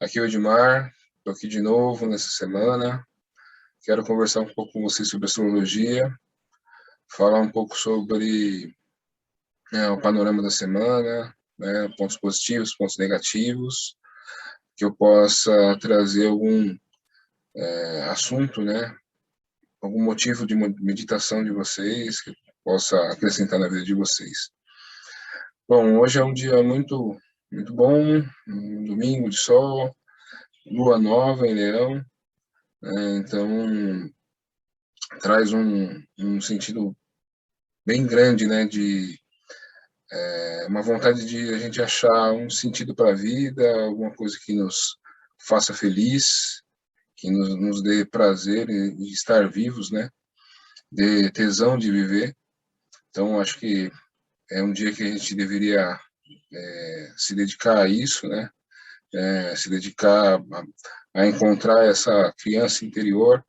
Aqui é o Edmar, estou aqui de novo nessa semana. Quero conversar um pouco com vocês sobre astrologia, falar um pouco sobre o panorama da semana, né, pontos positivos, pontos negativos, que eu possa trazer algum assunto, né, algum motivo de meditação de vocês, que possa acrescentar na vida de vocês. Bom, hoje é um dia muito bom, um domingo de sol, lua nova em Leão, então traz um sentido bem grande, né, de uma vontade de a gente achar um sentido para a vida, alguma coisa que nos faça feliz, que nos dê prazer de estar vivos, né, dê tesão de viver. Então, acho que é um dia que a gente deveria se dedicar a isso, né, se dedicar a encontrar essa criança interior,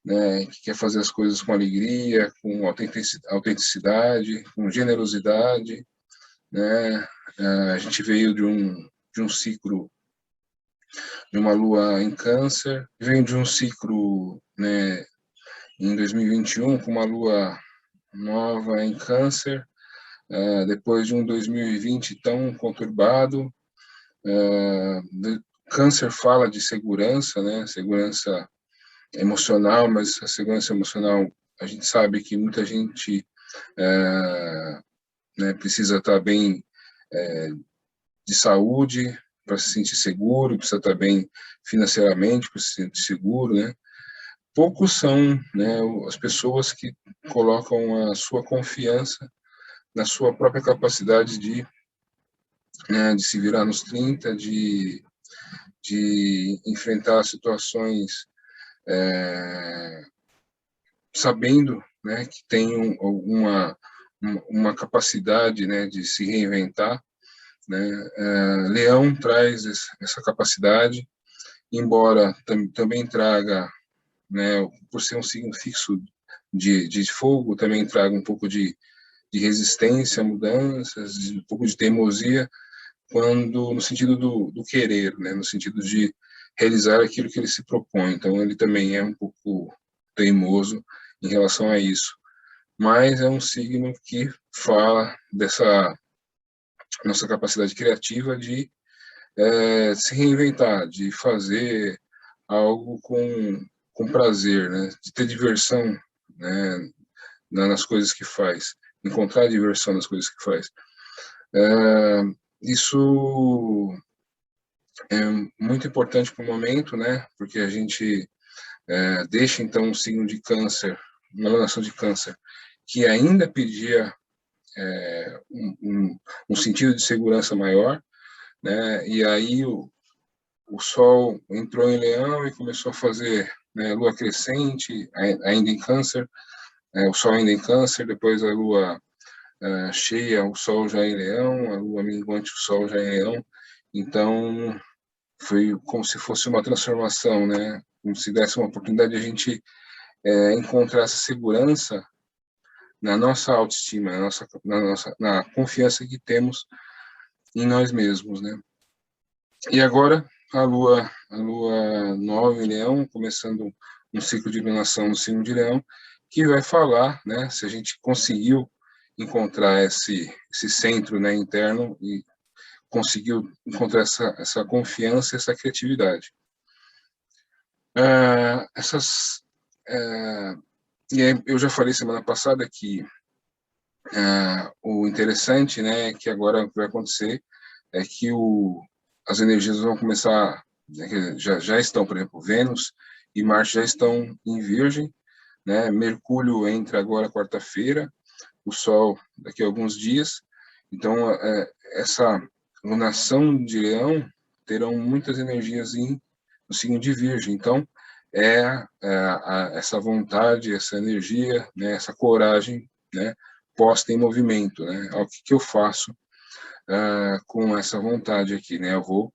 né, que quer fazer as coisas com alegria, com autenticidade, com generosidade, né? A gente veio de um ciclo, de uma lua em câncer, veio de um ciclo, né, em 2021, com uma lua nova em câncer, depois de um 2020 tão conturbado. Câncer fala de segurança, né, segurança emocional, mas a segurança emocional, a gente sabe que muita gente né, precisa estar bem de saúde para se sentir seguro, precisa estar bem financeiramente para se sentir seguro, né? Poucos são, né, as pessoas que colocam a sua confiança na sua própria capacidade né, de se virar nos 30, de enfrentar situações sabendo, né, que tem uma capacidade, né, de se reinventar, né? Leão traz essa capacidade, embora também traga, né, por ser um signo fixo de fogo, também traga um pouco de resistência a mudanças, um pouco de teimosia, quando no sentido do querer, né, no sentido de realizar aquilo que ele se propõe. Então, ele também é um pouco teimoso em relação a isso. Mas é um signo que fala dessa nossa capacidade criativa de se reinventar, de fazer algo com prazer, né? De ter diversão, né? Nas coisas que faz, encontrar diversão nas coisas que faz. Isso é muito importante para o momento, né? Porque a gente deixa então um signo de câncer, uma alunação de câncer, que ainda pedia um sentido de segurança maior, né? E aí o Sol entrou em Leão e começou a fazer, né, Lua crescente, ainda em Câncer, o Sol ainda em Câncer, depois a Lua cheia, o Sol já em Leão, a Lua minguante, o Sol já em Leão. Então, foi como se fosse uma transformação, né? Como se desse uma oportunidade de a gente encontrar essa segurança na nossa autoestima, na confiança que temos em nós mesmos, né? E agora a lua nova em Leão, começando um ciclo de iluminação no signo de Leão, que vai falar, né, se a gente conseguiu encontrar esse centro, né, interno e conseguiu encontrar essa confiança, essa criatividade. E eu já falei semana passada que o interessante, né, que agora vai acontecer é que as energias vão começar, né, já estão, por exemplo, Vênus e Marte já estão em Virgem, né? Mercúrio entra agora quarta-feira, o Sol daqui a alguns dias. Então, essa lunação de Leão terão muitas energias no signo de Virgem. Então, essa vontade, essa energia, né, essa coragem, né, posta em movimento, né? O que eu faço com essa vontade aqui, né? Eu vou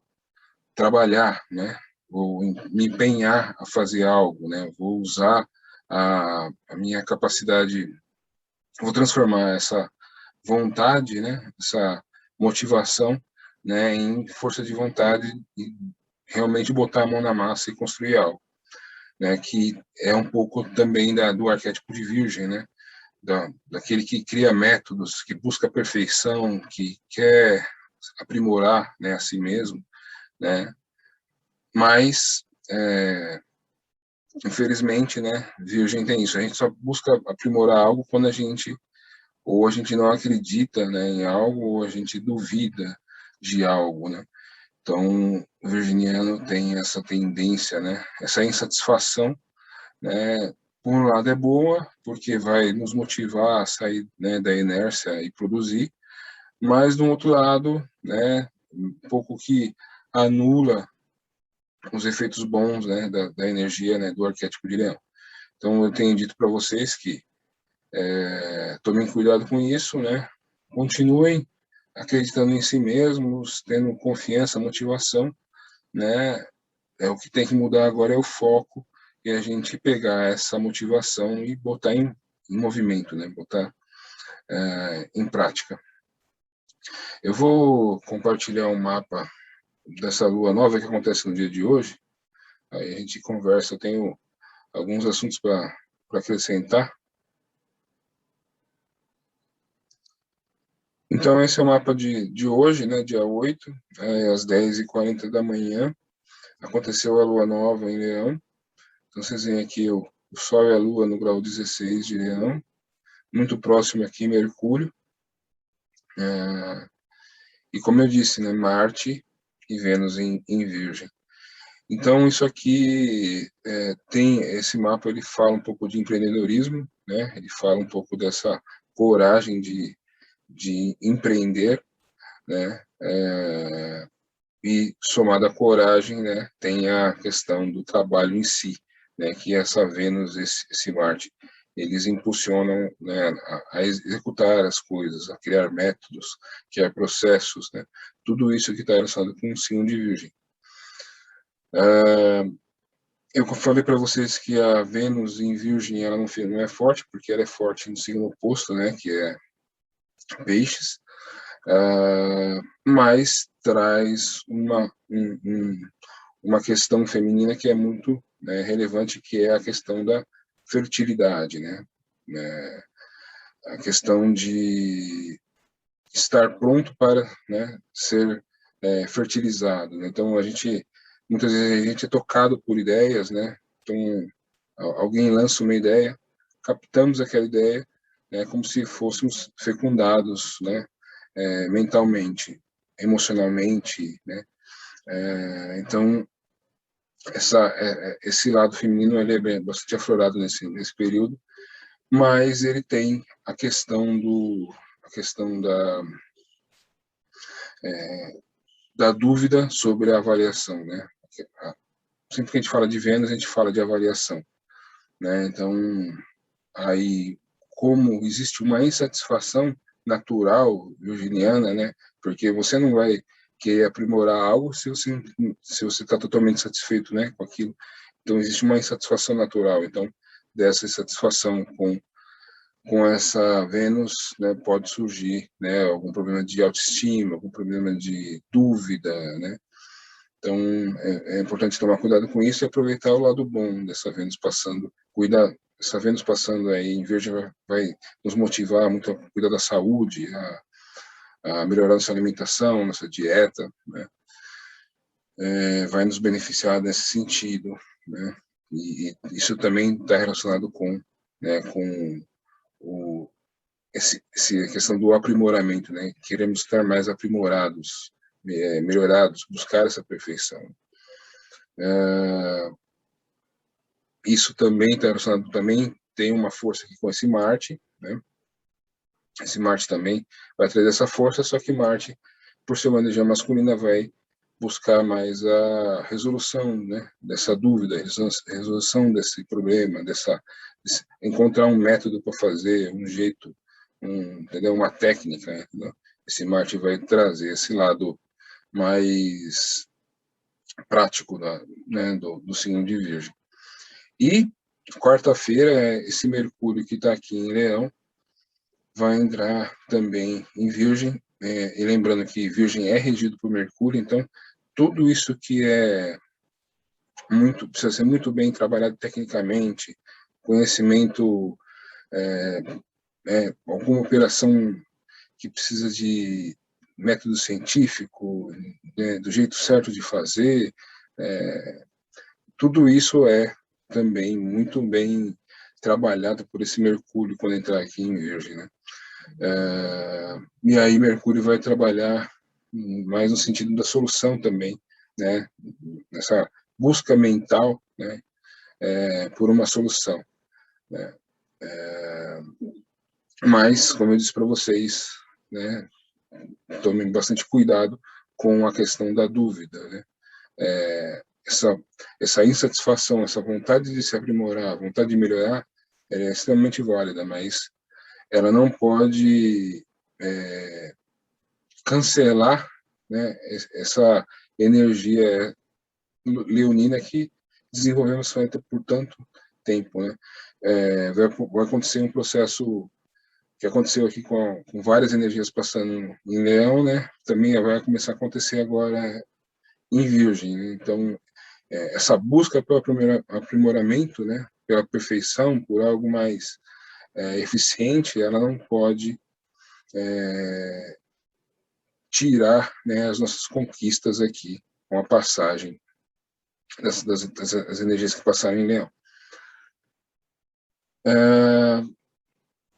trabalhar, né? Vou me empenhar a fazer algo, né? Vou usar a minha capacidade, vou transformar essa vontade, né? Essa motivação, né? Em força de vontade realmente botar a mão na massa e construir algo, né? Que é um pouco também do arquétipo de Virgem, né? Daquele que cria métodos, que busca a perfeição, que quer aprimorar, né, a si mesmo, né? Mas, infelizmente, né, Virgem tem isso. A gente só busca aprimorar algo quando ou a gente não acredita, né, em algo, ou a gente duvida de algo, né? Então, o virginiano tem essa tendência, né, essa insatisfação, né? Por um lado é boa, porque vai nos motivar a sair, né, da inércia e produzir, mas, do outro lado, né, um pouco que anula os efeitos bons, né, da energia, né, do arquétipo de leão. Então, eu tenho dito para vocês que tomem cuidado com isso, né, continuem acreditando em si mesmos, tendo confiança, motivação, né, o que tem que mudar agora é o foco e a gente pegar essa motivação e botar em movimento, né, botar em prática. Eu vou compartilhar um mapa dessa lua nova que acontece no dia de hoje, aí a gente conversa, eu tenho alguns assuntos para acrescentar. Então, esse é o mapa de hoje, né, dia 8, às 10h40 da manhã, aconteceu a lua nova em Leão. Então, vocês veem aqui o Sol e a Lua no grau 16 de Leão, muito próximo aqui Mercúrio. E como eu disse, né, Marte e Vênus em Virgem. Então, isso aqui tem, esse mapa ele fala um pouco de empreendedorismo, né? Ele fala um pouco dessa coragem de empreender, né? E somado à coragem, né, tem a questão do trabalho em si, né? Que essa Vênus, esse Marte, eles impulsionam, né, a executar as coisas, a criar métodos, criar processos, né? Tudo isso que está relacionado com o signo de Virgem. Eu falei para vocês que a Vênus em Virgem ela não é forte, porque ela é forte no signo oposto, né, que é Peixes, mas traz uma questão feminina que é muito, né, relevante, que é a questão da fertilidade, né, a questão de estar pronto para, né, ser fertilizado, né? Então muitas vezes a gente é tocado por ideias, né? Então alguém lança uma ideia, captamos aquela ideia, né, como se fôssemos fecundados, né, mentalmente, emocionalmente, né? Então esse lado feminino ele é bastante aflorado nesse período, mas ele tem a questão da dúvida sobre a avaliação, né? Sempre que a gente fala de Vênus, a gente fala de avaliação, né? Então, aí, como existe uma insatisfação natural virginiana, né? Porque você não vai querer aprimorar algo se você está totalmente satisfeito, né, com aquilo. Então, existe uma insatisfação natural. Então, dessa insatisfação com essa Vênus, né, pode surgir, né, algum problema de autoestima, algum problema de dúvida, né? Então, é importante tomar cuidado com isso e aproveitar o lado bom dessa Vênus passando. Essa Vênus passando aí em Virgem vai nos motivar muito a cuidar da saúde, a melhorar nossa alimentação, nossa dieta, né? Vai nos beneficiar nesse sentido, né? E isso também está relacionado com, né, com essa questão do aprimoramento, né? Queremos estar mais aprimorados, melhorados, buscar essa perfeição. Isso também está relacionado, também tem uma força aqui com esse Marte, né? Esse Marte também vai trazer essa força, só que Marte, por ser uma energia masculina, vai buscar mais a resolução, né, dessa dúvida, a resolução desse problema, encontrar um método para fazer, um jeito, entendeu? Uma técnica, entendeu? Esse Marte vai trazer esse lado mais prático né, do signo de Virgem. E quarta-feira, esse Mercúrio que está aqui em Leão vai entrar também em Virgem, e lembrando que Virgem é regido por Mercúrio, então tudo isso que é precisa ser muito bem trabalhado tecnicamente, conhecimento, alguma operação que precisa de método científico, né, do jeito certo de fazer, tudo isso é também muito bem trabalhado por esse Mercúrio quando entrar aqui em Virgem, né? E aí Mercúrio vai trabalhar mais no sentido da solução também, né? Nessa busca mental, né? Por uma solução, né? Mas, como eu disse para vocês, né? Tomem bastante cuidado com a questão da dúvida, né? Essa insatisfação, essa vontade de se aprimorar, a vontade de melhorar, ela é extremamente válida, mas ela não pode cancelar, né, essa energia leonina que desenvolvemos por tanto tempo, né? Vai acontecer um processo que aconteceu aqui com várias energias passando em Leão, né? Também vai começar a acontecer agora em Virgem, né? Então, essa busca pelo aprimoramento, né, pela perfeição, por algo mais eficiente, ela não pode tirar, né, as nossas conquistas aqui com a passagem das energias que passaram em Leão.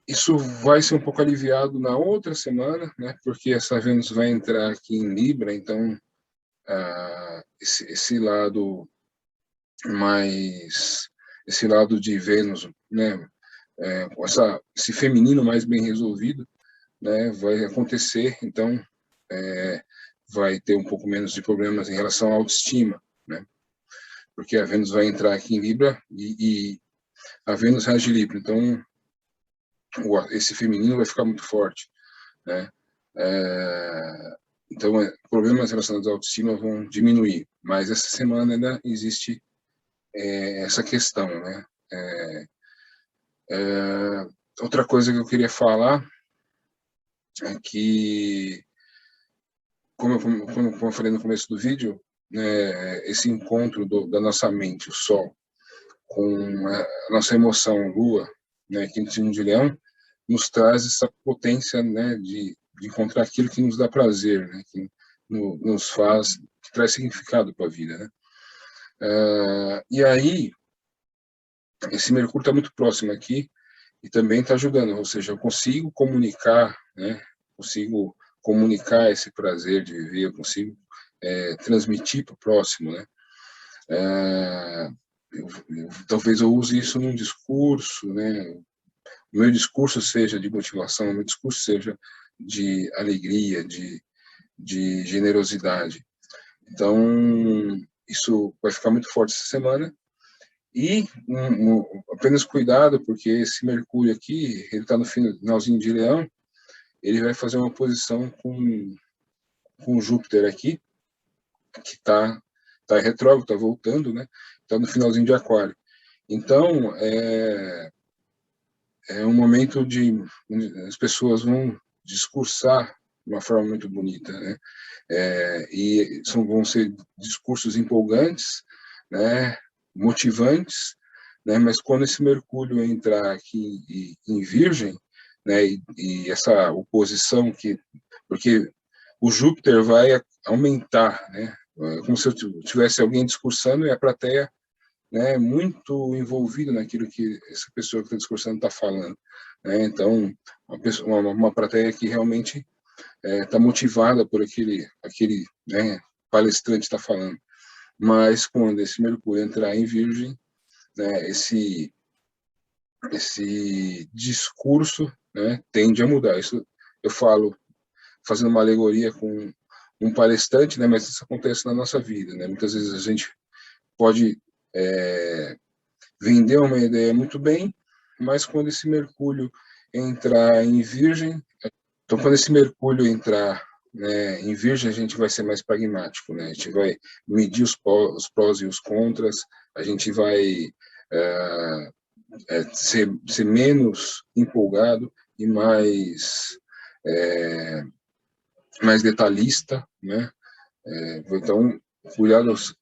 Isso vai ser um pouco aliviado na outra semana, né, porque essa Vênus vai entrar aqui em Libra, então esse lado mais, esse lado de Vênus, né, com esse feminino mais bem resolvido, né, vai acontecer, então vai ter um pouco menos de problemas em relação à autoestima, né, porque a Vênus vai entrar aqui em Libra e a Vênus rege Libra, então esse feminino vai ficar muito forte, né, então problemas relacionados à autoestima vão diminuir, mas essa semana ainda existe essa questão, né. Outra coisa que eu queria falar é que, como eu falei no começo do vídeo, né, esse encontro da nossa mente, o Sol, com a nossa emoção, Lua, né, aqui no signo de Leão, nos traz essa potência, né, de encontrar aquilo que nos dá prazer, né, que nos faz, que traz significado para a vida, né. E aí, esse Mercúrio está muito próximo aqui e também está ajudando, ou seja, eu consigo comunicar, né, consigo comunicar esse prazer de viver, eu consigo transmitir para o próximo, né. Talvez eu use isso num discurso, né, o meu discurso seja de motivação, o meu discurso seja de alegria, de generosidade. Então, isso vai ficar muito forte essa semana. E apenas cuidado, porque esse Mercúrio aqui, ele está no finalzinho de Leão, ele vai fazer uma oposição com Júpiter aqui, que está retrógrado, está voltando, né? Está no finalzinho de Aquário. Então, é um momento de as pessoas vão discursar de uma forma muito bonita, né? E vão ser discursos empolgantes, né? Motivantes, né? Mas quando esse Mercúrio entrar aqui em Virgem, né? E essa oposição porque o Júpiter vai aumentar, né? Como se eu tivesse alguém discursando e a plateia, né, muito envolvido naquilo que essa pessoa que está discursando está falando, né? Então, uma plateia que realmente está motivada por aquele né, palestrante está falando. Mas quando esse Mercúrio entrar em Virgem, né, esse discurso, né, tende a mudar. Isso eu falo fazendo uma alegoria com um palestrante, né, mas isso acontece na nossa vida, né? Muitas vezes a gente pode vender uma ideia muito bem, mas quando esse Mercúrio entrar em Virgem, então quando esse Mercúrio entrar, né, em Virgem, a gente vai ser mais pragmático, né? A gente vai medir os prós e os contras, a gente vai ser menos empolgado e mais detalhista, né? Então, cuidados,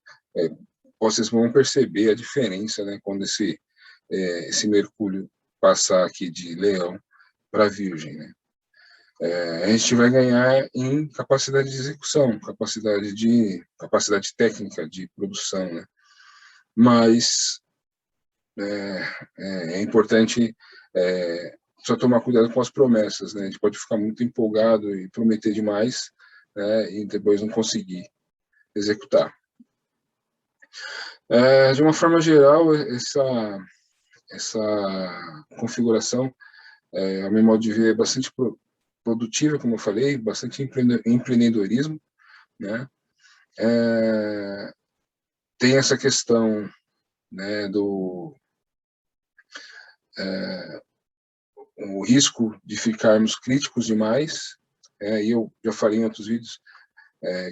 vocês vão perceber a diferença, né, quando esse Mercúrio passar aqui de Leão para Virgem, né? A gente vai ganhar em capacidade de execução, capacidade técnica de produção, né? Mas é importante só tomar cuidado com as promessas, né? A gente pode ficar muito empolgado e prometer demais, né? E depois não conseguir executar. De uma forma geral, essa configuração, a meu modo de ver, é bastante produtiva, como eu falei, bastante empreendedorismo, né? Tem essa questão, né, o risco de ficarmos críticos demais, e eu já falei em outros vídeos,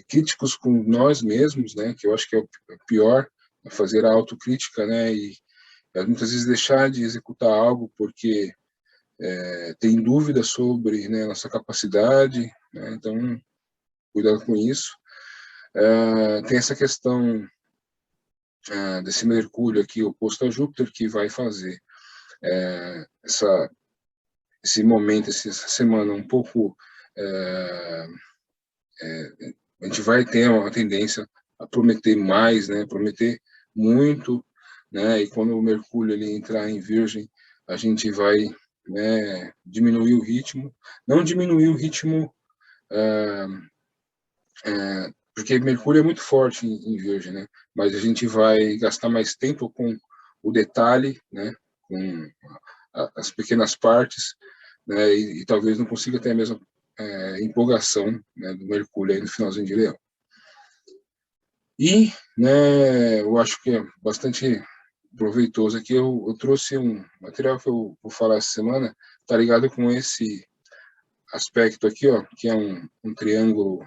críticos com nós mesmos, né, que eu acho que é o pior, fazer a autocrítica, né, e muitas vezes deixar de executar algo porque tem dúvida sobre, né, nossa capacidade, né, então cuidado com isso. Tem essa questão desse Mercúrio aqui oposto a Júpiter, que vai fazer esse momento, essa semana um pouco, a gente vai ter uma tendência a prometer mais, né, prometer muito, né, e quando o Mercúrio ele entrar em Virgem, a gente vai, né, diminuir o ritmo, não diminuir o ritmo, porque Mercúrio é muito forte em Virgem, né, mas a gente vai gastar mais tempo com o detalhe, né, com as pequenas partes, né, e talvez não consiga ter a mesma empolgação, né, do Mercúrio aí no finalzinho de Leão. E, né, eu acho que é bastante proveitoso aqui, eu trouxe um material que eu vou falar essa semana, tá ligado com esse aspecto aqui, ó, que é um triângulo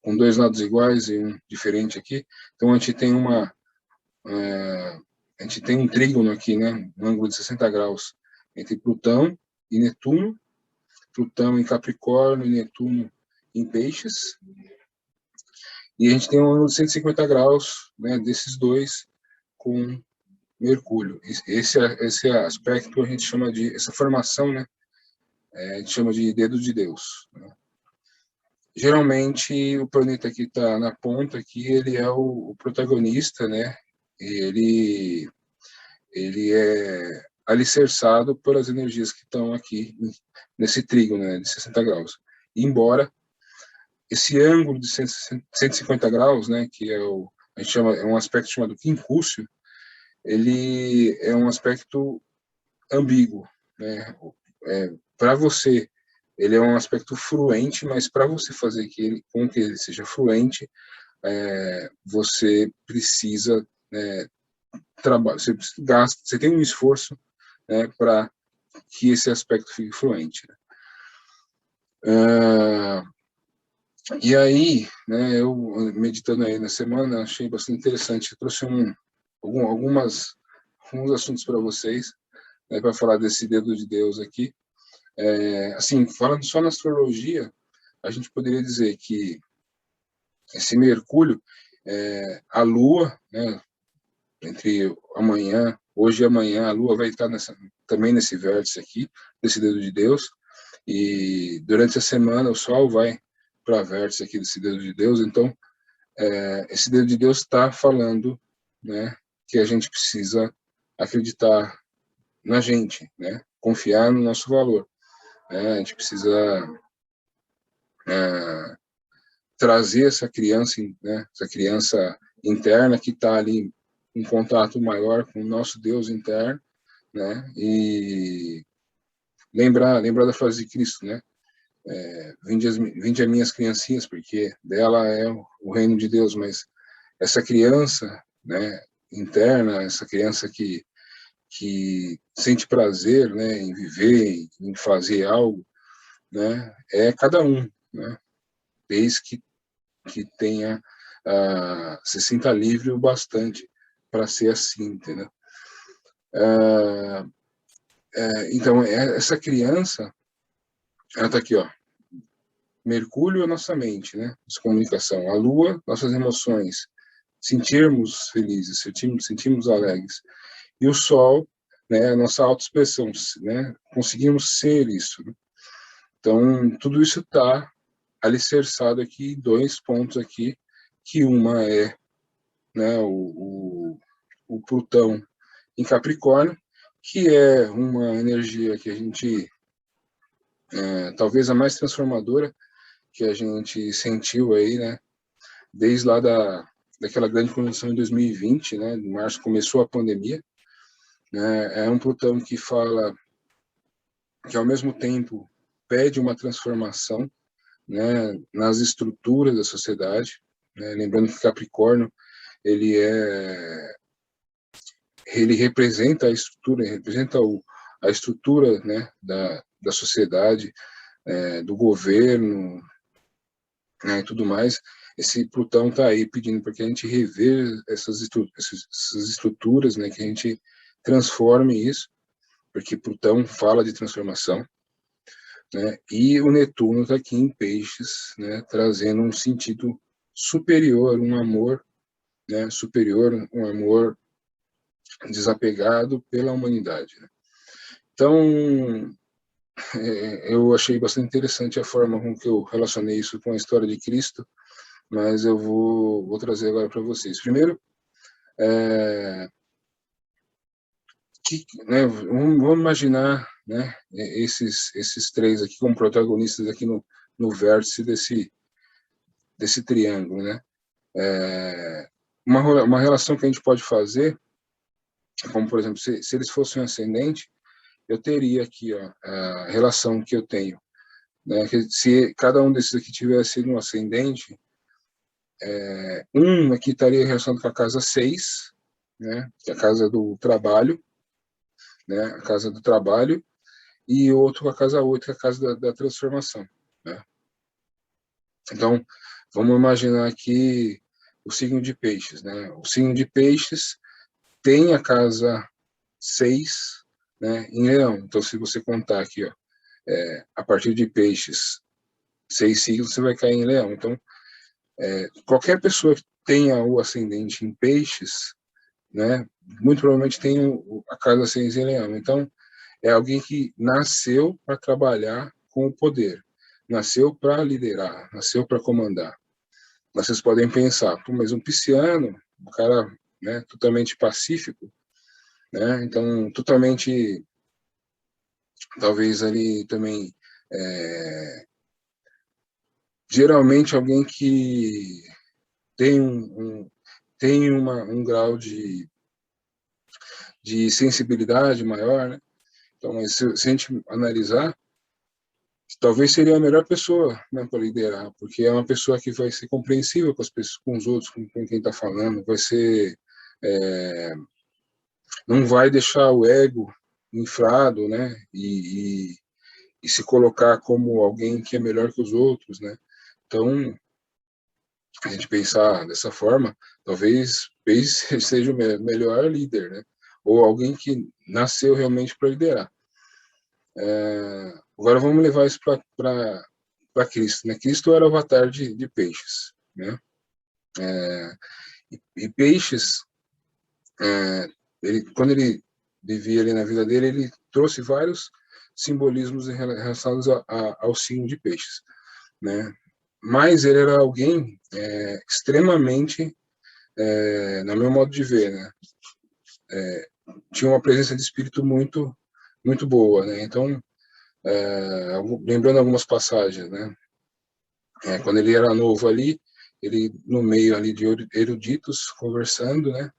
com dois lados iguais e um diferente aqui. Então a gente tem a gente tem um trígono aqui, né, um ângulo de 60 graus entre Plutão e Netuno, Plutão em Capricórnio e Netuno em Peixes, e a gente tem um ângulo de 150 graus, né, desses dois com Mercúrio. Esse aspecto a gente chama de, essa formação, né, a gente chama de dedo de Deus, né? Geralmente o planeta que está na ponta aqui, ele é o protagonista, né, e ele é alicerçado pelas energias que estão aqui nesse trígono, né, de 60 graus. Embora esse ângulo de 150 graus, né, que a gente chama, é um aspecto chamado quincúcio, ele é um aspecto ambíguo, né? Para você, ele é um aspecto fluente, mas para você fazer com que ele seja fluente, você precisa, né, trabalhar, você tem um esforço, né, para que esse aspecto fique fluente, né? E aí, né, eu meditando aí na semana, achei bastante interessante, eu trouxe alguns assuntos para vocês, né, para falar desse dedo de Deus aqui. Assim, falando só na astrologia, a gente poderia dizer que esse Mercúrio, a Lua, né, entre hoje e amanhã, a Lua vai estar também nesse vértice aqui, desse dedo de Deus, e durante a semana o Sol vai para vértice aqui desse dedo de Deus, então esse dedo de Deus está falando, né, que a gente precisa acreditar na gente, né, confiar no nosso valor, né, a gente precisa trazer essa criança, né, essa criança interna que está ali em contato maior com o nosso Deus interno, né, e lembrar da frase de Cristo, né, vinde a minhas criancinhas, porque dela é o reino de Deus, mas essa criança, né, interna, essa criança que sente prazer, né, em viver, em fazer algo, né, é cada um, né, desde que tenha, se sinta livre o bastante para ser assim, entendeu? Então, essa criança, ela está aqui, ó, Mercúrio é nossa mente, né, nossa comunicação, a Lua, nossas emoções, sentirmos felizes, sentimos alegres. E o Sol, né, a nossa autoexpressão, né, conseguimos ser isso. Né? Então, tudo isso está alicerçado aqui, 2 pontos aqui, que uma é, né, o Plutão em Capricórnio, que é uma energia que a gente, talvez a mais transformadora que a gente sentiu aí, né, desde lá daquela grande convenção em 2020, né, em março começou a pandemia, né, é um Plutão que fala que ao mesmo tempo pede uma transformação, né, nas estruturas da sociedade, né, lembrando que Capricórnio ele representa a estrutura, a estrutura, né, da sociedade, do governo, né, e tudo mais. Esse Plutão está aí pedindo para que a gente rever essas estruturas, né, que a gente transforme isso, porque Plutão fala de transformação, né, e o Netuno está aqui em Peixes, né, trazendo um sentido superior, um amor, né, superior, um amor desapegado pela humanidade. Né? Então, eu achei bastante interessante a forma com que eu relacionei isso com a história de Cristo, mas eu vou trazer agora para vocês. Primeiro, né, vamos imaginar, né, esses 3 aqui como protagonistas aqui no vértice desse triângulo. Né? Uma relação que a gente pode fazer, como, por exemplo, se eles fossem um ascendente, eu teria aqui ó, a relação que eu tenho. Né, que se cada um desses aqui tivesse um ascendente, um aqui estaria relacionado com a casa 6, né, que é a casa do trabalho, né, a casa do trabalho, e outro com a casa 8, que é a casa da transformação. Né? Então, vamos imaginar aqui o signo de Peixes. Né? O signo de Peixes tem a casa 6, né, em Leão. Então, se você contar aqui, ó, a partir de Peixes, 6 signos, você vai cair em Leão. Então, qualquer pessoa que tenha o ascendente em Peixes, né, muito provavelmente tem a casa 6 em Leão. Então, é alguém que nasceu para trabalhar com o poder, nasceu para liderar, nasceu para comandar. Vocês podem pensar, mas um pisciano, um cara, né, totalmente pacífico, né, então totalmente, talvez ali também, geralmente alguém que tem tem um grau de sensibilidade maior, né? Então, mas se a gente analisar, talvez seria a melhor pessoa, né, para liderar, porque é uma pessoa que vai ser compreensível com as pessoas, com os outros, com quem está falando, vai ser, não vai deixar o ego inflado, né, e se colocar como alguém que é melhor que os outros, né. Então, a gente pensar dessa forma, talvez seja o melhor líder, né, ou alguém que nasceu realmente para liderar. Agora vamos levar isso para Cristo. Né? Cristo era o avatar de Peixes. Né? E Peixes, quando ele vivia ali na vida dele, ele trouxe vários simbolismos relacionados ao signo de Peixes. Né? Mas ele era alguém extremamente, no meu modo de ver, né? Tinha uma presença de espírito muito, muito boa. Né? Então, lembrando algumas passagens, né? Quando ele era novo ali, ele no meio ali de eruditos conversando, né?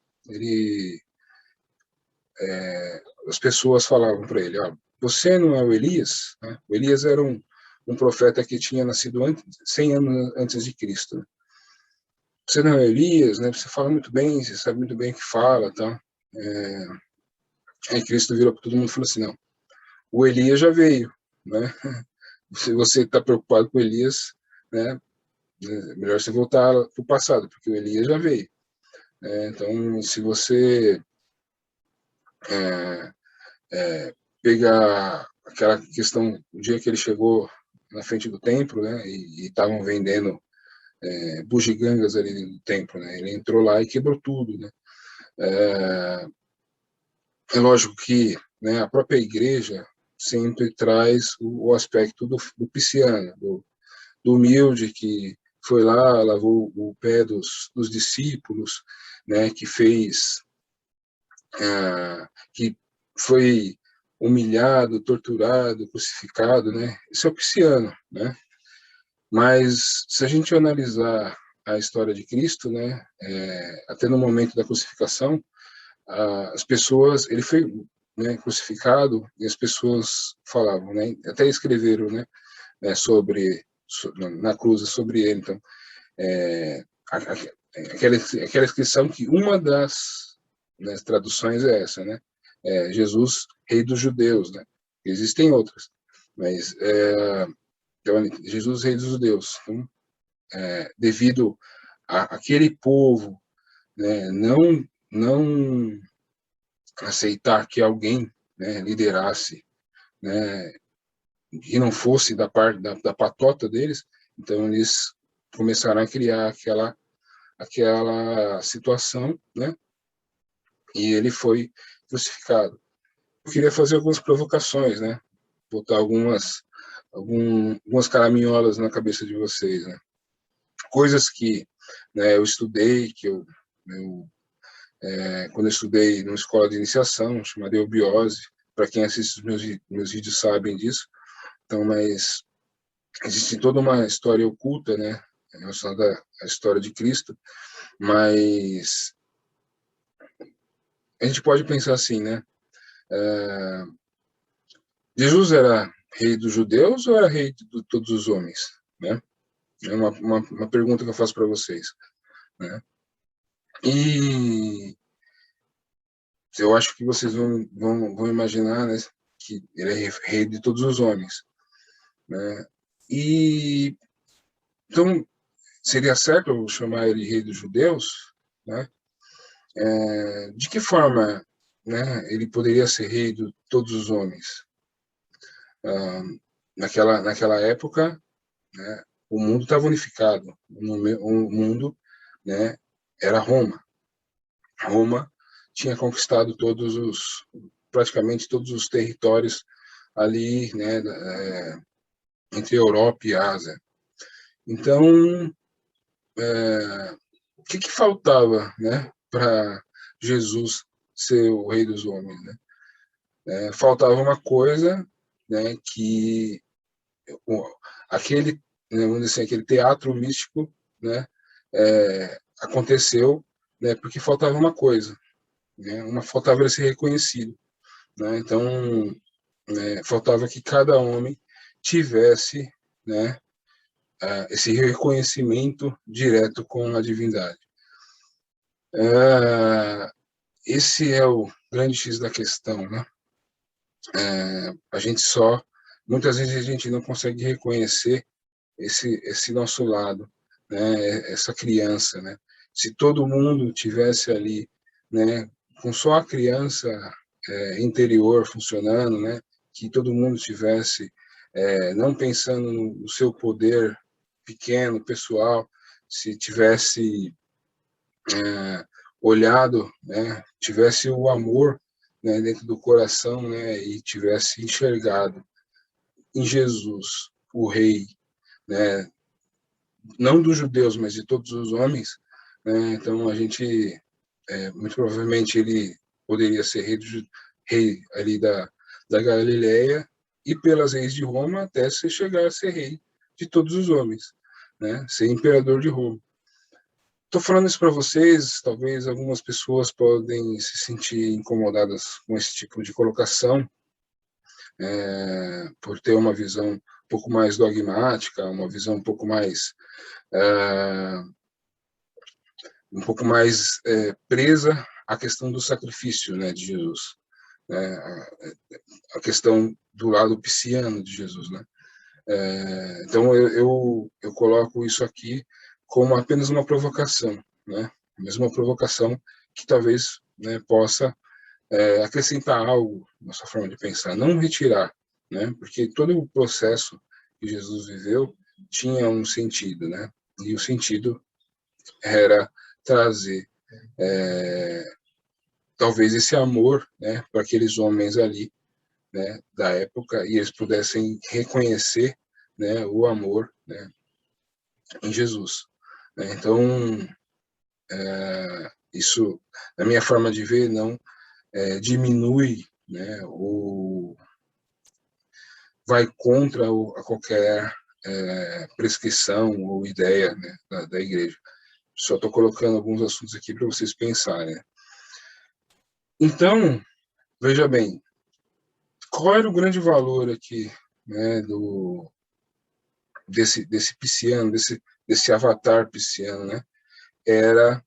As pessoas falavam para ele, você não é o Elias? Né? O Elias era um profeta que tinha nascido 100 anos antes de Cristo. Né? Você não é o Elias, né? Você fala muito bem, você sabe muito bem o que fala, tá? Aí Cristo virou para todo mundo e falou assim, não, o Elias já veio, né? Se você está preocupado com Elias, né? É melhor você voltar para o passado, porque o Elias já veio. Então, se você pegar aquela questão, o dia que ele chegou na frente do templo, né, e estavam vendendo bugigangas ali no templo, né? Ele entrou lá e quebrou tudo, né? É lógico que, né, a própria igreja sempre traz o aspecto do pisciano, do humilde que foi lá, lavou o pé dos discípulos, né, que foi humilhado, torturado, crucificado, né? Isso é o pisciano, né? Mas se a gente analisar a história de Cristo, né, até no momento da crucificação, as pessoas, ele foi, né, crucificado e as pessoas falavam, né, até escreveram, né, na cruz sobre ele. Então, aquela inscrição que uma das, né, traduções é essa, né, Jesus, Rei dos Judeus, né? Existem outras, mas então, Jesus, Rei dos Judeus. Então, devido àquele povo, né, não aceitar que alguém, né, liderasse, né, que não fosse da parte da patota deles, então eles começaram a criar aquela situação, né, e ele foi crucificado. Eu queria fazer algumas provocações, né, botar algumas caraminholas na cabeça de vocês, né, coisas que, né, eu estudei, quando eu estudei numa escola de iniciação chamada Eubiose, para quem assiste os meus vídeos sabem disso. Então, mas existe toda uma história oculta, né, relacionada à história de Cristo, mas a gente pode pensar assim, né, Jesus era rei dos judeus ou era rei de todos os homens, né? É uma pergunta que eu faço para vocês, né? E eu acho que vocês vão imaginar, né, que ele é rei de todos os homens, né? E então seria certo eu chamar ele rei dos judeus, né? De que forma, né, ele poderia ser rei de todos os homens? Naquela época, né, o mundo estava unificado, o mundo, né, era Roma. Roma tinha conquistado praticamente todos os territórios ali, né, entre Europa e Ásia. Então, o que faltava, né, para Jesus ser o rei dos homens, né? Faltava uma coisa, né, que aquele, né, vamos dizer assim, aquele teatro místico, né, aconteceu, né, porque faltava uma coisa, né, faltava ele ser reconhecido, né? Então, faltava que cada homem tivesse, né, esse reconhecimento direto com a divindade. Esse é o grande X da questão, né? Muitas vezes a gente não consegue reconhecer esse nosso lado, né? Essa criança, né? Se todo mundo tivesse ali, né, com só a criança interior funcionando, né? Que todo mundo tivesse não pensando no seu poder pequeno, pessoal, se tivesse olhado, né, tivesse o amor, né, dentro do coração, né, e tivesse enxergado em Jesus, o Rei, né, não dos judeus, mas de todos os homens, né, então a gente, muito provavelmente ele poderia ser rei ali da Galileia e pelas reis de Roma até se chegar a ser rei de todos os homens, né, ser imperador de Roma. Estou falando isso para vocês, talvez algumas pessoas podem se sentir incomodadas com esse tipo de colocação, por ter uma visão um pouco mais dogmática, uma visão um pouco mais presa à questão do sacrifício, né, de Jesus, né, a questão do lado pisciano de Jesus, né. Então eu coloco isso aqui como apenas uma provocação, né, mesmo uma provocação que talvez, né, possa acrescentar algo na sua forma de pensar, não retirar, né, porque todo o processo que Jesus viveu tinha um sentido, né. E o sentido era trazer talvez esse amor, né, para aqueles homens ali, né, da época, e eles pudessem reconhecer, né, o amor, né, em Jesus. Né? Então, isso, na minha forma de ver, não diminui, né, vai contra a qualquer prescrição ou ideia, né, da igreja. Só estou colocando alguns assuntos aqui para vocês pensarem. Né? Então, veja bem, qual era o grande valor aqui, né, desse pisciano, desse avatar pisciano, né? Era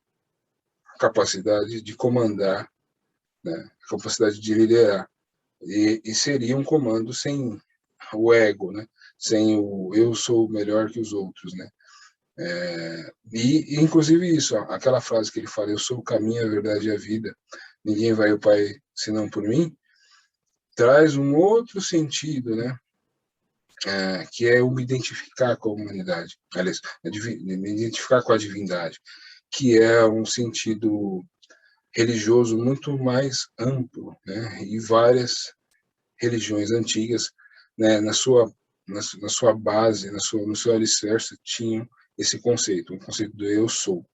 a capacidade de comandar, né? A capacidade de liderar. E seria um comando sem o ego, né? Sem o eu sou melhor que os outros, né? Inclusive isso, ó, aquela frase que ele fala, eu sou o caminho, a verdade e a vida, ninguém vai ao Pai senão por mim, traz um outro sentido, né? Que é eu me identificar com a humanidade, aliás, me identificar com a divindade, que é um sentido religioso muito mais amplo, né? E várias religiões antigas, né, na sua base, no seu alicerce, tinham esse conceito, o conceito do eu sou.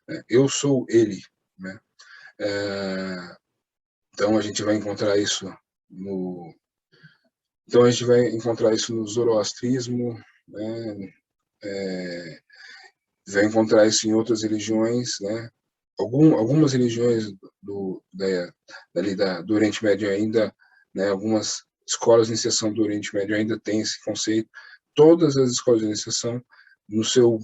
Né? Eu sou ele. Né? Então a gente vai encontrar isso no. Então a gente vai encontrar isso no zoroastrismo, né? Vai encontrar isso em outras religiões, né? Algumas religiões do Oriente Médio ainda, né? Algumas escolas de iniciação do Oriente Médio ainda têm esse conceito. Todas as escolas de iniciação, no seu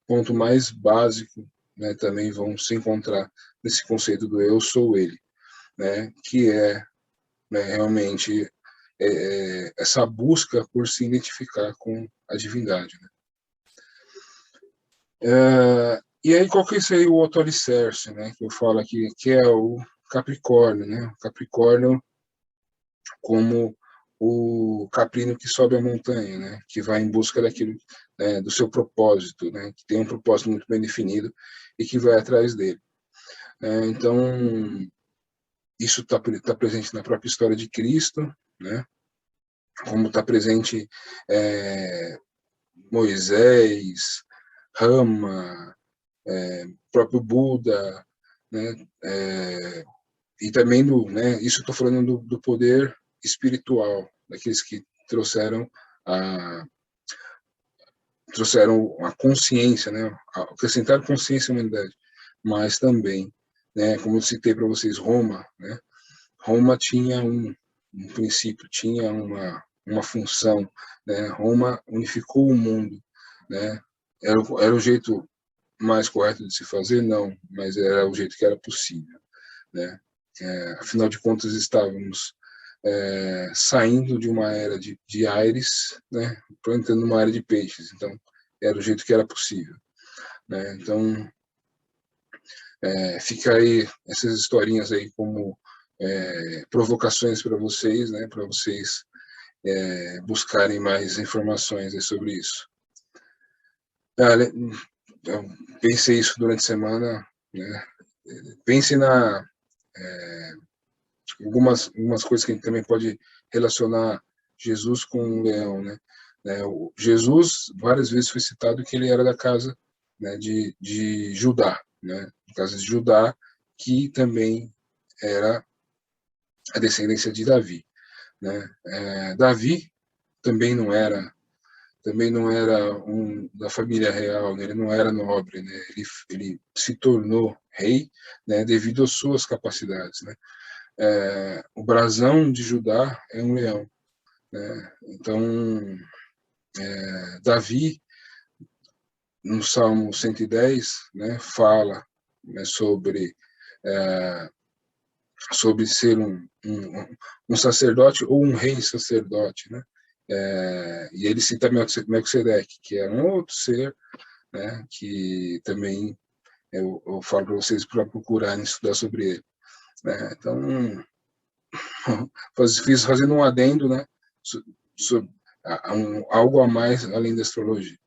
ponto mais básico, né? Também vão se encontrar nesse conceito do eu sou ele, né? Que é, né, realmente essa busca por se identificar com a divindade, né? E aí, qual que seria o outro alicerce, né, que eu falo aqui, que é o Capricórnio, né? O Capricórnio como o caprino que sobe a montanha, né? Que vai em busca daquilo, né, do seu propósito, né? Que tem um propósito muito bem definido e que vai atrás dele. Então, isso está presente na própria história de Cristo, né? Como está presente Moisés, Rama, próprio Buda, né? E também né? Isso estou falando do poder espiritual, daqueles que trouxeram a consciência, né? Acrescentaram consciência à humanidade, mas também, né? Como eu citei para vocês, Roma, né? Roma tinha um princípio, tinha uma função, né? Roma unificou o mundo, né? Era o jeito mais correto de se fazer? Não, mas era o jeito que era possível, né? Afinal de contas, estávamos saindo de uma era de Ares, né? Entrando numa era de peixes, então era o jeito que era possível, né? Então, fica aí essas historinhas aí como provocações para vocês, né? Para vocês buscarem mais informações sobre isso. Eu pensei isso durante a semana, né? Pense algumas coisas que a gente também pode relacionar Jesus com um leão, né? Jesus várias vezes foi citado que ele era da casa, né, de Judá, né? Casa de Judá, que também era a descendência de Davi, né? Davi também não era da família real, né? Ele não era nobre, né? Ele se tornou rei, né, devido às suas capacidades, né? O brasão de Judá é um leão, né? Então, Davi, no Salmo 110, né, fala, né, sobre ser um sacerdote ou um rei sacerdote, né? E ele cita Melquisedeque, que é um outro ser, né, que também eu falo para vocês para procurarem estudar sobre ele. Né? Então, fiz fazendo um adendo, né, sobre algo a mais além da astrologia.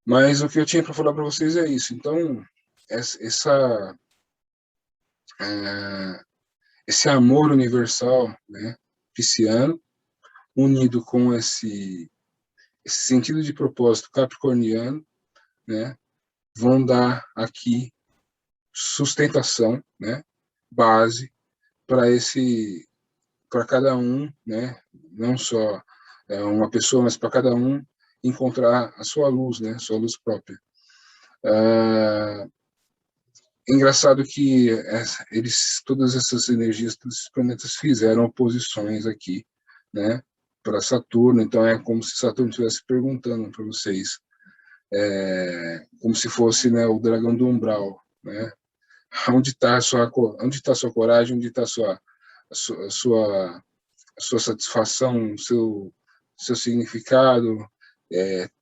Mas o que eu tinha para falar para vocês é isso. Então, é, esse amor universal, né, pisciano, unido com esse sentido de propósito capricorniano, né, vão dar aqui sustentação, né, base para cada um, né, não só uma pessoa, mas para cada um encontrar a sua luz, né, a sua luz própria. Engraçado que todas essas energias, todos esses planetas fizeram oposições aqui, né, para Saturno. Então é como se Saturno estivesse perguntando para vocês, como se fosse, né, o dragão do umbral, né? Onde está a sua coragem? Onde está a sua satisfação, seu significado?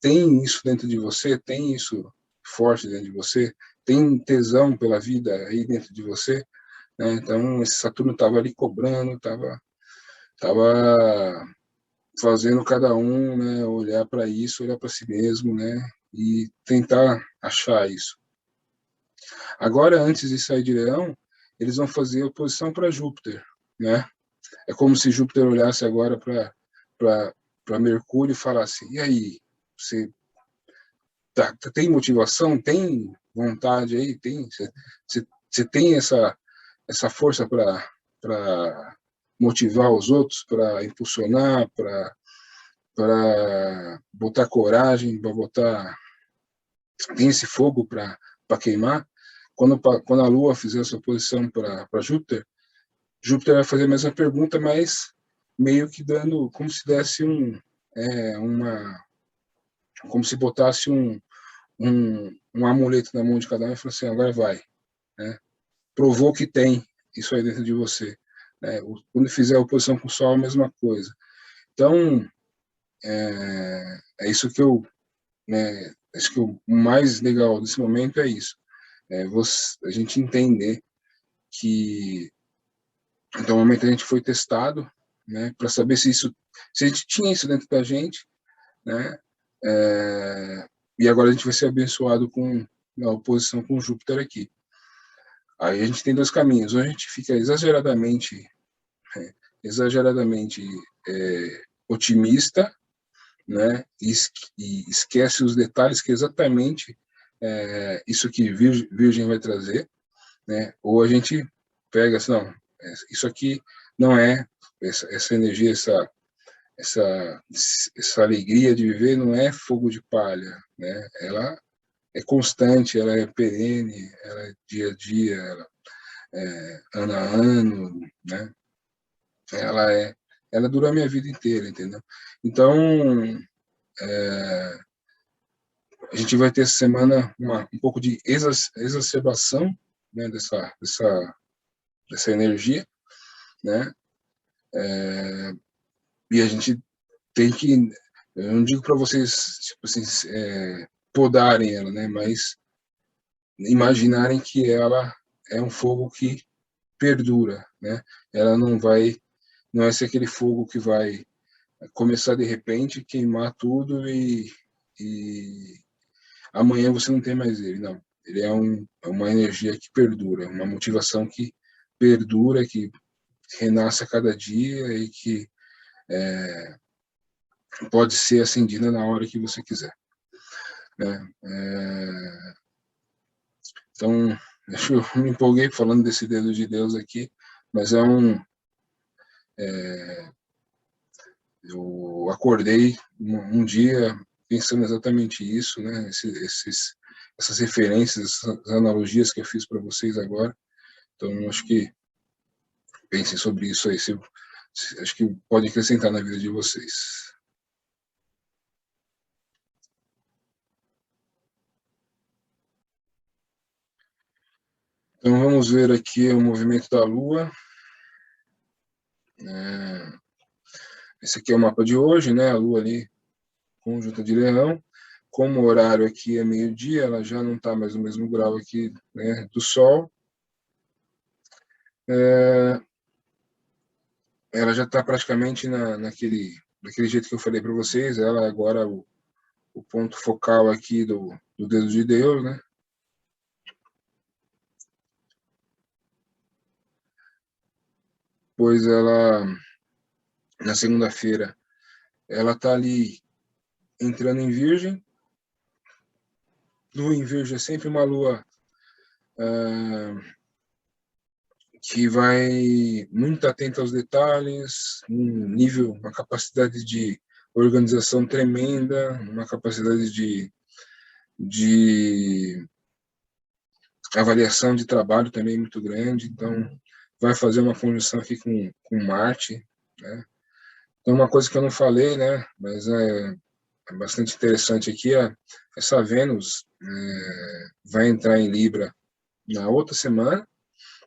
Tem isso dentro de você? Tem isso forte dentro de você? Tem tesão pela vida aí dentro de você? Né? Então, esse Saturno estava ali cobrando, tava fazendo cada um, né, olhar para isso, olhar para si mesmo, né, e tentar achar isso. Agora, antes de sair de Leão, eles vão fazer oposição para Júpiter, né? É como se Júpiter olhasse agora para Mercúrio e falasse: e aí, você tem motivação, tem vontade aí, você tem essa força para motivar os outros, para impulsionar, para botar coragem, para botar tem esse fogo para queimar. Quando a Lua fizer essa posição para Júpiter, Júpiter vai fazer a mesma pergunta, mas meio que dando, como se desse como se botasse um amuleto na mão de cada um e falou assim, agora vai, né? Provou que tem isso aí dentro de você, né? Quando fizer a oposição com o Sol, a mesma coisa. Então, é isso que né, acho que o mais legal desse momento é isso, a gente entender que então, no momento a gente foi testado, né, para saber se a gente tinha isso dentro da gente, né, e agora a gente vai ser abençoado com a oposição com Júpiter aqui. Aí a gente tem dois caminhos, ou a gente fica exageradamente otimista, né, e esquece os detalhes que é exatamente isso que Virgem vai trazer, né, ou a gente pega assim, não, isso aqui não é essa energia, essa, essa alegria de viver não é fogo de palha, né? Ela é constante, ela é perene, ela é dia a dia, ela é ano a ano, né? Ela é, ela dura a minha vida inteira, entendeu? Então, a gente vai ter essa semana um pouco de exacerbação, né? Dessa energia, né? E a gente tem que, eu não digo para vocês, tipo assim, podarem ela, né? Mas imaginarem que ela é um fogo que perdura, né? Ela não vai ser aquele fogo que vai começar de repente, queimar tudo e amanhã você não tem mais ele, não. Ele é uma energia que perdura, uma motivação que perdura, que renasce a cada dia e que pode ser acendida na hora que você quiser, né? Então, eu me empolguei falando desse dedo de Deus aqui, mas eu acordei um dia pensando exatamente isso, né? Essas referências, essas analogias que eu fiz para vocês agora. Então, acho que pensem sobre isso aí, acho que pode acrescentar na vida de vocês. Então, vamos ver aqui o movimento da Lua. Esse aqui é o mapa de hoje, né? A Lua ali, conjunta de Leão. Como o horário aqui é meio-dia, ela já não está mais no mesmo grau aqui, né, do Sol. Ela já está praticamente naquele jeito que eu falei para vocês. Ela agora o ponto focal aqui do dedo de Deus, né? Pois ela, na segunda-feira, ela está ali entrando em Virgem. Lua em Virgem é sempre uma lua que vai muito atenta aos detalhes, um nível, uma capacidade de organização tremenda, uma capacidade de avaliação de trabalho também muito grande. Então, vai fazer uma conjunção aqui com Marte, né? Então, uma coisa que eu não falei, né, mas é bastante interessante aqui, essa Vênus vai entrar em Libra na outra semana,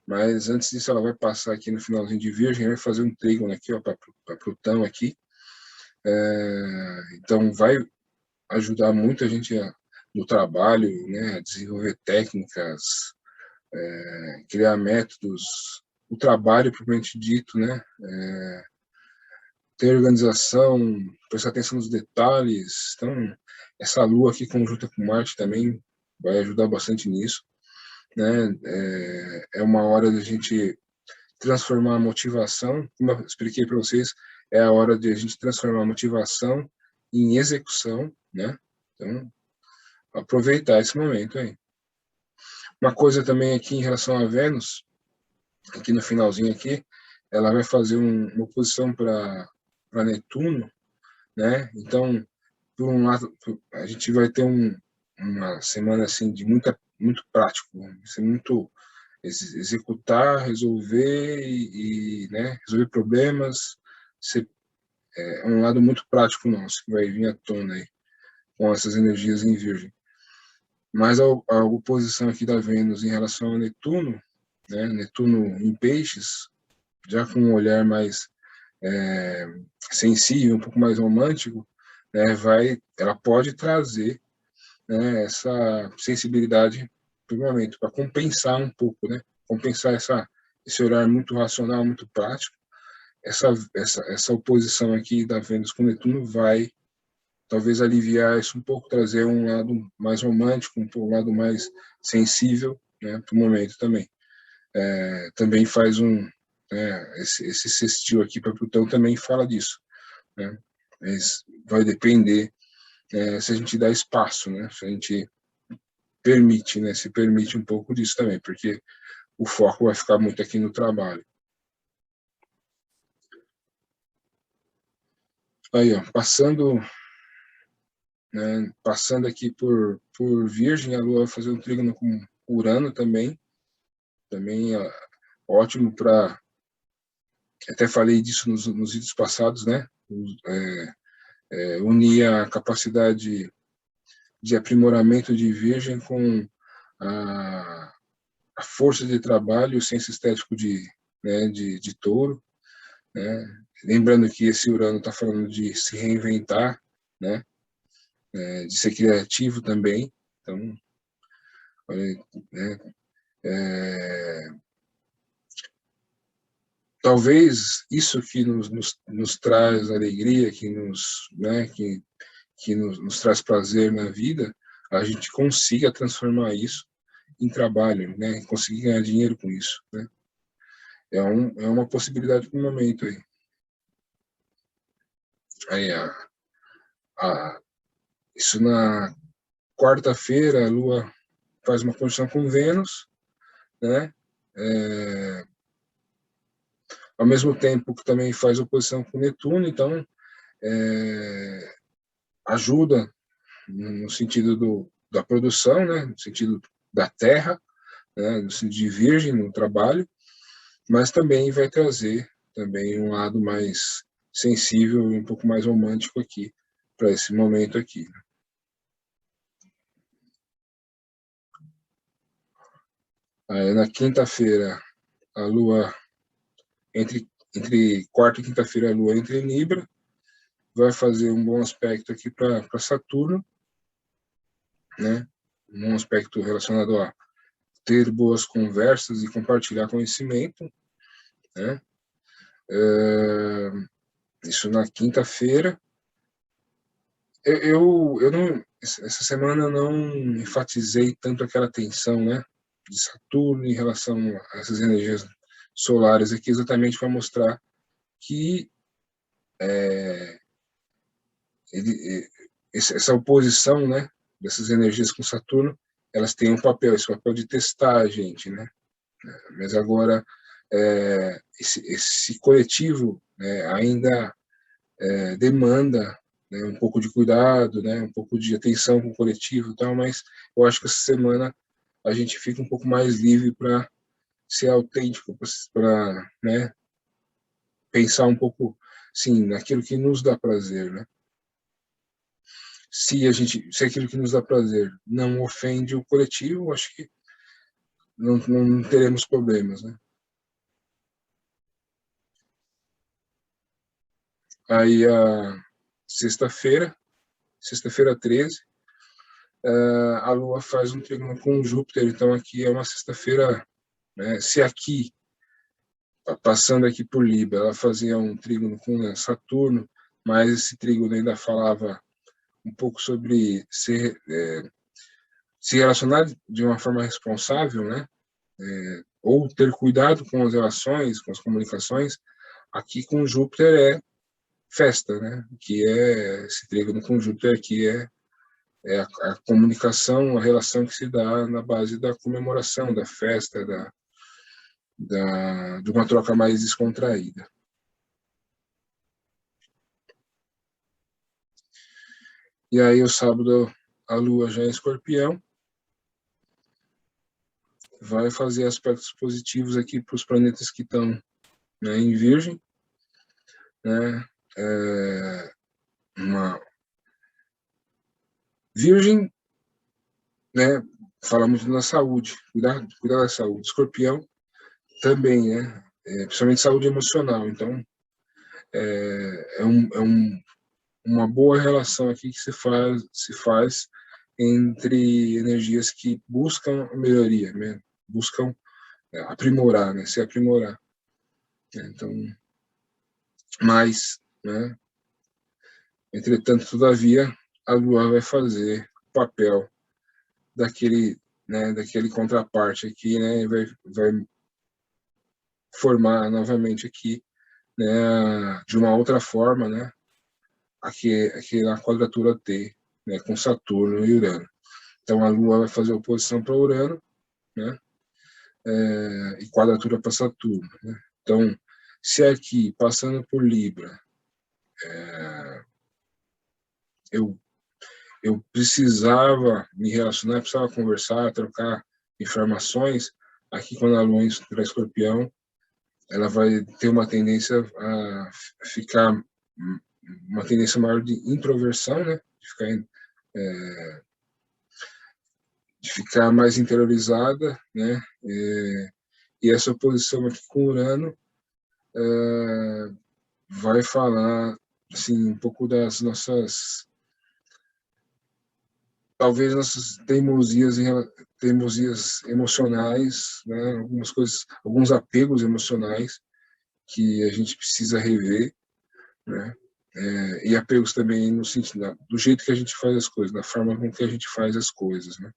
mas antes disso ela vai passar aqui no finalzinho de Virgem, vai fazer um trígono aqui para Plutão aqui. Então vai ajudar muito a gente no trabalho, né, a desenvolver técnicas, criar métodos, o trabalho propriamente dito, né, ter organização, prestar atenção nos detalhes. Então essa Lua aqui conjunta com Marte também vai ajudar bastante nisso, né? É uma hora da gente transformar a motivação, como eu expliquei para vocês, é a hora de a gente transformar a motivação em execução, né? Então, aproveitar esse momento aí. Uma coisa também aqui em relação a Vênus, aqui no finalzinho aqui, ela vai fazer uma oposição para Netuno, né? Então, por um lado, a gente vai ter uma semana assim de muito prático, ser muito executar, resolver né, resolver problemas. É um lado muito prático nosso que vai vir à tona aí com essas energias em Virgem. Mas a oposição aqui da Vênus em relação a Netuno, né, Netuno em Peixes, já com um olhar mais sensível, um pouco mais romântico, né, ela pode trazer, né, essa sensibilidade para o momento, para compensar um pouco, né, compensar esse olhar muito racional, muito prático. Essa oposição aqui da Vênus com Netuno vai talvez aliviar isso um pouco, trazer um lado mais romântico, um lado mais sensível, né, para o momento também. Também faz esse sextil aqui para Plutão também fala disso, né? Mas vai depender se a gente dá espaço, né? Se a gente permite, né? Se permite um pouco disso também, porque o foco vai ficar muito aqui no trabalho. Aí, ó, passando aqui por Virgem, a Lua vai fazer um trígono com Urano também ótimo para, até falei disso nos vídeos passados, né? Unir a capacidade de aprimoramento de Virgem com a força de trabalho, o senso estético de Touro, né? Lembrando que esse Urano está falando de se reinventar, né? De ser criativo também. Então, né? Talvez isso que nos traz alegria, que nos traz prazer na vida, a gente consiga transformar isso em trabalho, né? Conseguir ganhar dinheiro com isso, né? É uma possibilidade para o momento aí. Aí isso na quarta-feira, a Lua faz uma conjunção com Vênus, né? Ao mesmo tempo que também faz oposição com Netuno, então ajuda no sentido da produção, né? No sentido da terra, né? No sentido de Virgem no trabalho, mas também vai trazer também um lado mais sensível e um pouco mais romântico aqui para esse momento aqui. Aí, na quinta-feira, a Lua entre quarta e quinta-feira a Lua entra em Libra, vai fazer um bom aspecto aqui para Saturno, né? Um aspecto relacionado a ter boas conversas e compartilhar conhecimento, né? Isso na quinta-feira. eu não, essa semana eu não enfatizei tanto aquela tensão, né, de Saturno em relação a essas energias solares aqui, exatamente para mostrar que essa oposição, né, dessas energias com Saturno, elas têm um papel, esse papel de testar a gente, né? Mas agora esse coletivo ainda demanda, né, um pouco de cuidado, né, um pouco de atenção com o coletivo e tal, mas eu acho que essa semana a gente fica um pouco mais livre para ser autêntico, para, né, pensar um pouco, sim, naquilo que nos dá prazer, né? Se aquilo que nos dá prazer não ofende o coletivo, acho que não teremos problemas, né? Aí a sexta-feira, sexta-feira 13, a Lua faz um trígono com Júpiter, então aqui é uma sexta-feira, né? Se aqui, passando aqui por Libra, ela fazia um trígono com Saturno, mas esse trígono ainda falava um pouco sobre se relacionar de uma forma responsável, né? Ou ter cuidado com as relações, com as comunicações. Aqui com Júpiter é festa, né? Que é esse trígono com Júpiter aqui é a comunicação, a relação que se dá na base da comemoração, da festa, de uma troca mais descontraída. E aí, o sábado, a Lua já é Escorpião, vai fazer aspectos positivos aqui para os planetas que estão, né, em Virgem, né? Uma Virgem, né? Fala muito da saúde, cuidar da saúde. Escorpião também, né? Principalmente saúde emocional. Então, é uma boa relação aqui que se faz entre energias que buscam a melhoria, né? Buscam aprimorar, né? Se aprimorar. Então, mas, né? Entretanto, todavia, a Lua vai fazer o papel daquele, né? Daquele contraparte aqui, né? Vai formar novamente aqui, né? De uma outra forma, né? Aqui na quadratura T, né? Com Saturno e Urano. Então, a Lua vai fazer oposição para Urano, né? E quadratura para Saturno, né? Então, se aqui, passando por Libra, eu, eu precisava me relacionar, precisava conversar, trocar informações, aqui quando a Lua entra para Escorpião, ela vai ter uma tendência a ficar, uma tendência maior de introversão, né? De ficar mais interiorizada, né? E essa oposição aqui com Urano vai falar assim um pouco das nossas, talvez nossas teimosias emocionais, né? Algumas coisas, alguns apegos emocionais que a gente precisa rever, né? E apegos também no sentido do jeito que a gente faz as coisas, da forma com que a gente faz as coisas, né?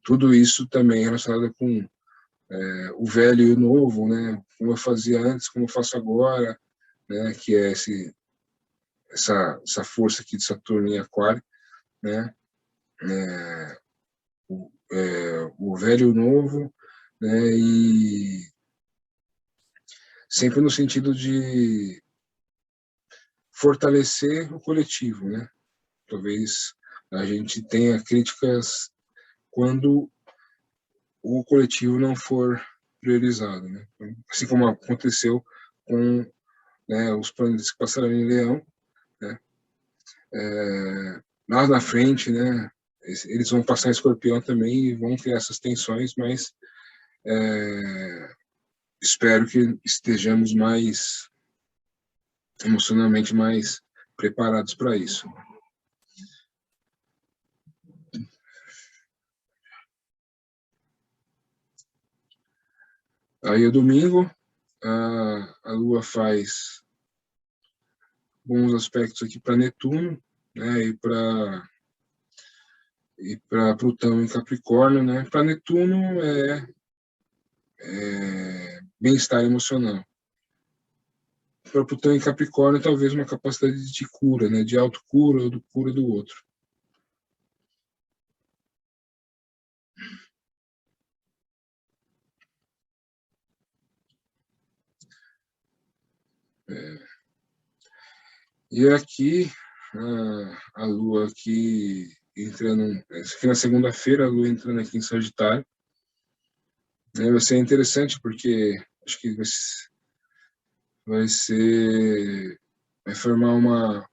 Tudo isso também relacionado com o velho e o novo, né? Como eu fazia antes, como eu faço agora, né? Que é essa força aqui de Saturno em Aquário, né? O velho e o novo, né? E sempre no sentido de fortalecer o coletivo, né? Talvez a gente tenha críticas quando o coletivo não for priorizado, né? Assim como aconteceu com, né, os planetas que passaram em Leão, né? Lá na frente, né? Eles vão passar em Escorpião também e vão criar essas tensões, mas espero que estejamos mais emocionalmente mais preparados para isso. Aí, o domingo, a Lua faz bons aspectos aqui para Netuno, né, e para Plutão em Capricórnio, né? Para Netuno bem-estar emocional. Para Plutão em Capricórnio, talvez uma capacidade de cura, né? De autocura ou de cura do outro. E aqui, a Lua aqui entrando, aqui na segunda-feira, a Lua entrando aqui em Sagitário, né, vai ser interessante porque acho que vai ser, vai formar uma,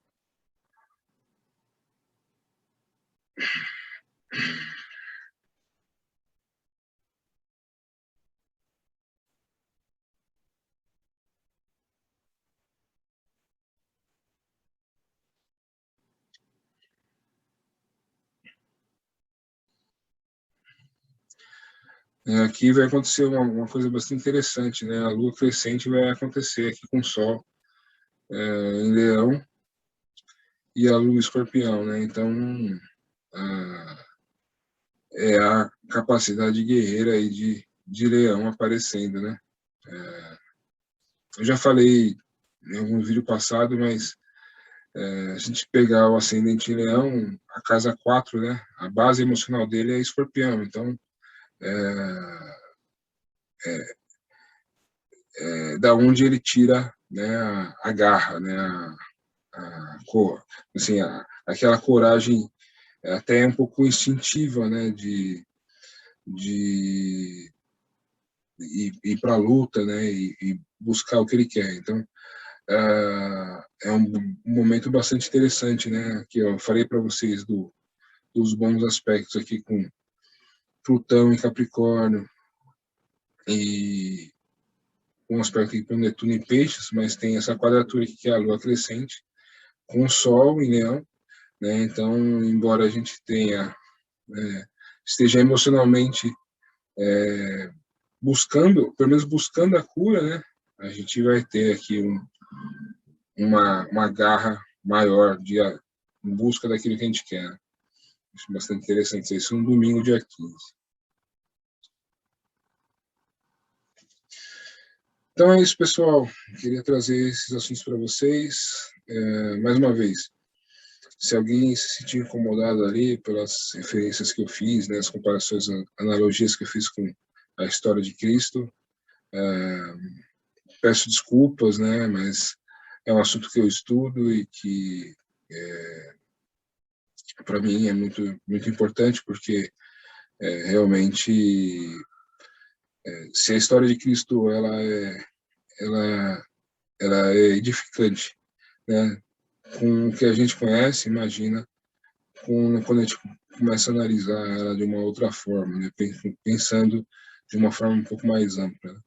aqui vai acontecer uma coisa bastante interessante, né? A Lua crescente vai acontecer aqui com o Sol em Leão e a Lua em Escorpião, né? Então, é a capacidade guerreira aí de Leão aparecendo, né? Eu já falei em algum vídeo passado, mas a gente pegar o ascendente em Leão, a casa 4, né? A base emocional dele é Escorpião, então da onde ele tira, né, a garra, né, assim, aquela coragem até um pouco instintiva, né, de ir para a luta, né, e buscar o que ele quer. Então, é um momento bastante interessante, né, que eu falei para vocês dos bons aspectos aqui com Plutão em Capricórnio e um aspecto aqui com Netuno em Peixes, mas tem essa quadratura aqui que é a Lua crescente com o Sol em Leão, né? Então, embora a gente esteja emocionalmente buscando, pelo menos buscando a cura, né? A gente vai ter aqui uma garra maior em busca daquilo que a gente quer. Acho bastante interessante isso, um domingo, dia 15. Então é isso, pessoal. Queria trazer esses assuntos para vocês. Mais uma vez, se alguém se sentir incomodado ali pelas referências que eu fiz, né, as comparações, analogias que eu fiz com a história de Cristo, peço desculpas, né, mas é um assunto que eu estudo e que para mim é muito importante porque realmente se a história de Cristo ela ela é edificante, né, com o que a gente conhece, imagina quando a gente começa a analisar ela de uma outra forma, né, pensando de uma forma um pouco mais ampla. Né?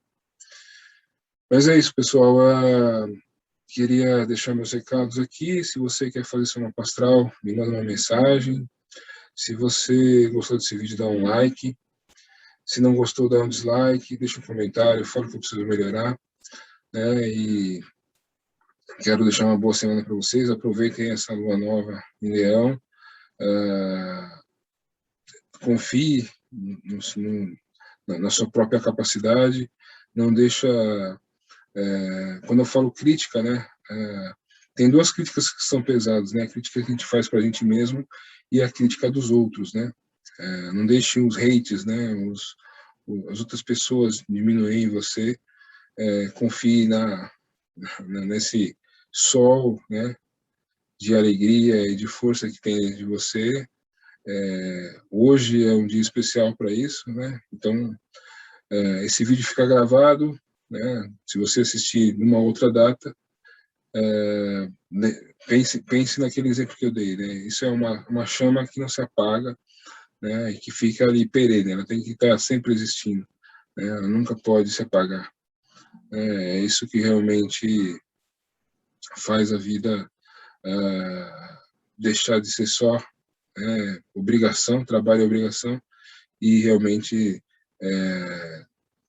Mas é isso, pessoal. Queria deixar meus recados aqui. Se você quer fazer seu mapa astral, me manda uma mensagem. Se você gostou desse vídeo, dá um like. Se não gostou, dá um dislike, deixa um comentário, fala que eu preciso melhorar. Né? E quero deixar uma boa semana para vocês. Aproveitem essa lua nova em Leão. Confie na sua própria capacidade. Não deixa... quando eu falo crítica, né? Tem duas críticas que são pesadas, né? A crítica que a gente faz para a gente mesmo e a crítica dos outros, né? Não deixe os hates, né? As outras pessoas diminuírem você. Confie nesse sol, né? De alegria e de força que tem dentro de você. Hoje é um dia especial para isso, né? Então, esse vídeo fica gravado, né? Se você assistir numa outra data, pense naquele exemplo que eu dei, né? Isso é uma chama que não se apaga, né? E que fica ali perene, ela tem que estar sempre existindo, né? Ela nunca pode se apagar. É isso que realmente faz a vida deixar de ser só obrigação, trabalho e obrigação, e realmente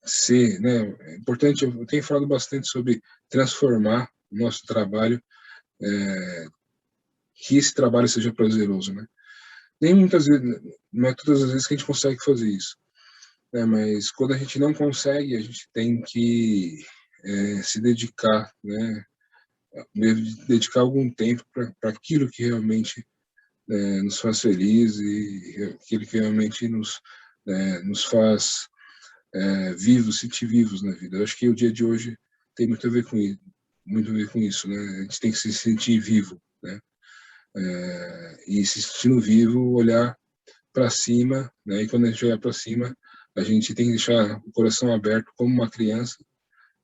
ser, né? É importante, eu tenho falado bastante sobre transformar o nosso trabalho que esse trabalho seja prazeroso, né? Nem muitas vezes, não é todas as vezes que a gente consegue fazer isso, né? Mas quando a gente não consegue, a gente tem que se dedicar, né? Dedicar algum tempo para aquilo que realmente nos faz feliz e aquilo que realmente nos faz vivos, sentir vivos na vida. Eu acho que o dia de hoje tem muito a ver com isso, muito a ver com isso, né? A gente tem que se sentir vivo, né? E se sentindo vivo, olhar para cima, né? E quando a gente olhar para cima, a gente tem que deixar o coração aberto como uma criança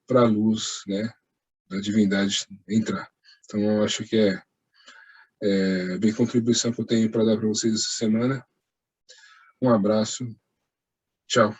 para a luz, né? Da divindade entrar. Então, eu acho que é bem contribuição que eu tenho para dar para vocês essa semana. Um abraço, tchau.